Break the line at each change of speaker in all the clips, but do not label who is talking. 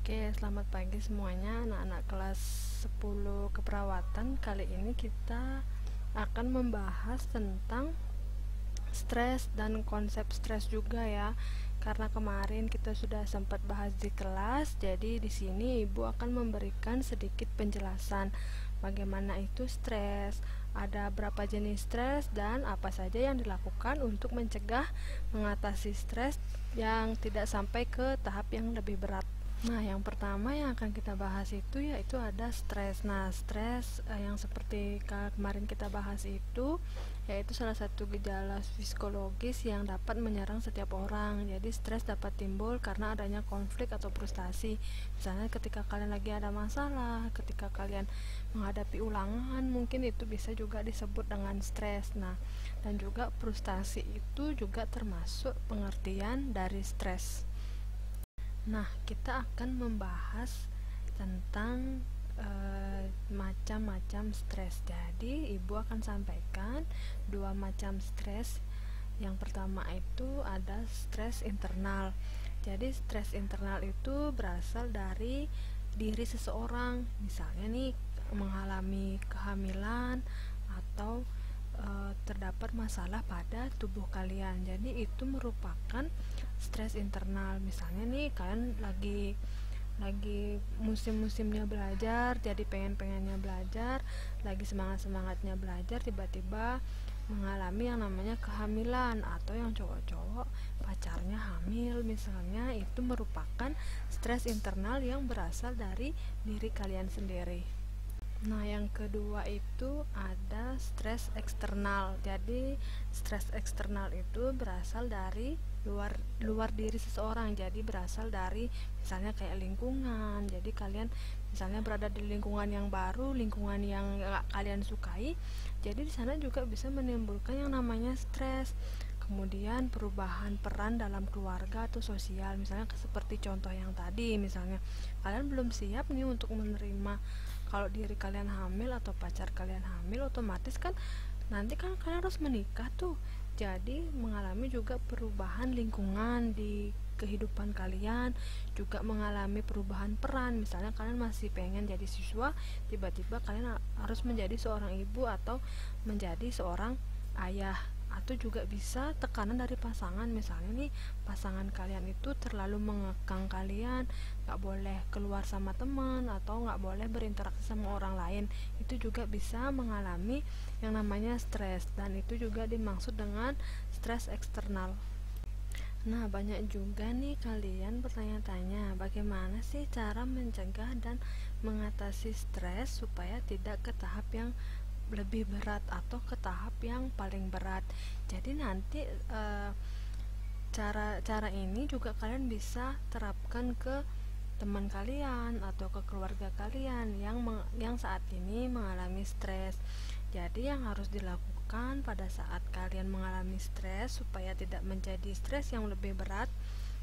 Oke, selamat pagi semuanya anak-anak kelas 10 keperawatan. Kali ini kita akan membahas tentang stres dan konsep stres juga ya. Karena kemarin kita sudah sempat bahas di kelas, jadi di sini Ibu akan memberikan sedikit penjelasan bagaimana itu stres, ada berapa jenis stres dan apa saja yang dilakukan untuk mencegah mengatasi stres yang tidak sampai ke tahap yang lebih berat. Nah, yang pertama yang akan kita bahas itu yaitu ada stres. Nah, stres yang seperti kemarin kita bahas itu yaitu salah satu gejala psikologis yang dapat menyerang setiap orang. Jadi, stres dapat timbul karena adanya konflik atau frustasi. Misalnya ketika kalian lagi ada masalah, ketika kalian menghadapi ulangan, mungkin itu bisa juga disebut dengan stres. Nah, dan juga frustasi itu juga termasuk pengertian dari stres. Nah, kita akan membahas tentang macam-macam stres. Jadi, Ibu akan sampaikan dua macam stres. Yang pertama itu ada stres internal. Jadi, stres internal itu berasal dari diri seseorang. Misalnya nih, mengalami kehamilan atau terdapat masalah pada tubuh kalian. Jadi itu merupakan stres internal. Misalnya nih kalian lagi musim-musimnya belajar, jadi pengen-pengennya belajar, lagi semangat-semangatnya belajar, tiba-tiba mengalami yang namanya kehamilan, atau yang cowok-cowok pacarnya hamil misalnya, itu merupakan stres internal yang berasal dari diri kalian sendiri. Nah, yang kedua itu ada stres eksternal. Jadi, stres eksternal itu berasal dari luar diri seseorang. Jadi, berasal dari misalnya kayak lingkungan. Jadi, kalian misalnya berada di lingkungan yang baru, lingkungan yang kalian sukai. Jadi, di sana juga bisa menimbulkan yang namanya stres. Kemudian perubahan peran dalam keluarga atau sosial, misalnya seperti contoh yang tadi, misalnya kalian belum siap nih untuk menerima kalau diri kalian hamil atau pacar kalian hamil, otomatis kan nanti kan kalian harus menikah tuh. Jadi mengalami juga perubahan lingkungan di kehidupan kalian, juga mengalami perubahan peran. Misalnya kalian masih pengen jadi siswa, tiba-tiba kalian harus menjadi seorang ibu atau menjadi seorang ayah. Atau juga bisa tekanan dari pasangan, misalnya nih pasangan kalian itu terlalu mengekang kalian, gak boleh keluar sama teman atau gak boleh berinteraksi sama orang lain. Itu juga bisa mengalami yang namanya stres, dan itu juga dimaksud dengan stres eksternal. Nah, banyak juga nih kalian bertanya-tanya, bagaimana sih cara mencegah dan mengatasi stres supaya tidak ke tahap yang lebih berat atau ke tahap yang paling berat. Jadi nanti cara ini juga kalian bisa terapkan ke teman kalian atau ke keluarga kalian yang saat ini mengalami stres. Jadi yang harus dilakukan pada saat kalian mengalami stres supaya tidak menjadi stres yang lebih berat,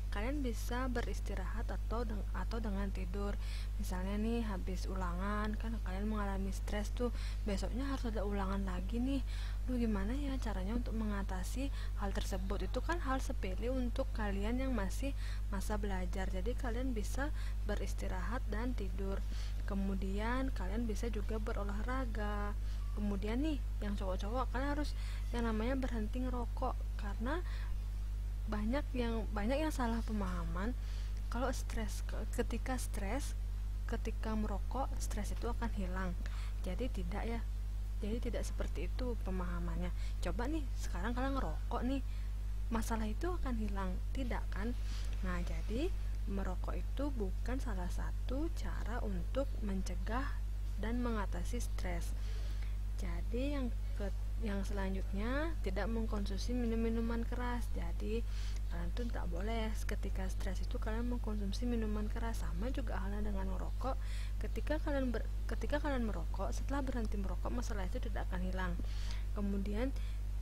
kalian bisa beristirahat atau dengan tidur. Misalnya nih habis ulangan kan kalian mengalami stres tuh, besoknya harus ada ulangan lagi nih. Lu gimana ya caranya untuk mengatasi hal tersebut? Itu kan hal sepele untuk kalian yang masih masa belajar. Jadi kalian bisa beristirahat dan tidur. Kemudian kalian bisa juga berolahraga. Kemudian nih yang cowok-cowok, kalian harus yang namanya berhenti ngerokok, karena banyak yang salah pemahaman kalau ketika merokok stres itu akan hilang. Jadi tidak ya, jadi tidak seperti itu pemahamannya. Coba nih sekarang kalian ngerokok nih, masalah itu akan hilang? Tidak kan? Nah, jadi merokok itu bukan salah satu cara untuk mencegah dan mengatasi stres. Jadi yang selanjutnya, tidak mengkonsumsi minuman keras. Jadi kalian tuh tak boleh ketika stres itu kalian mengkonsumsi minuman keras. Sama juga halnya dengan merokok. Ketika kalian merokok, setelah berhenti merokok, masalah itu tidak akan hilang. Kemudian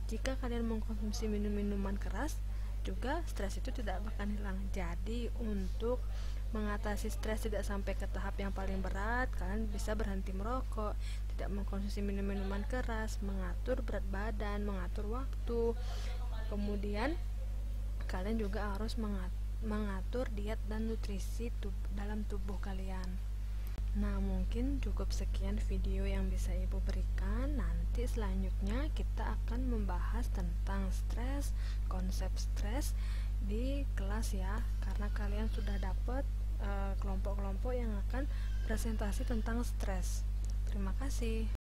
jika kalian mengkonsumsi minuman keras, juga stres itu tidak akan hilang. Jadi untuk mengatasi stres tidak sampai ke tahap yang paling berat, kalian bisa berhenti merokok, tidak mengkonsumsi minuman keras, mengatur berat badan, mengatur waktu. Kemudian kalian juga harus mengatur diet dan nutrisi dalam tubuh kalian. Nah, mungkin cukup sekian video yang bisa Ibu berikan. Nanti selanjutnya kita akan membahas tentang stres, konsep stres di kelas ya, karena kalian sudah dapat kelompok-kelompok yang akan presentasi tentang stres. Terima kasih.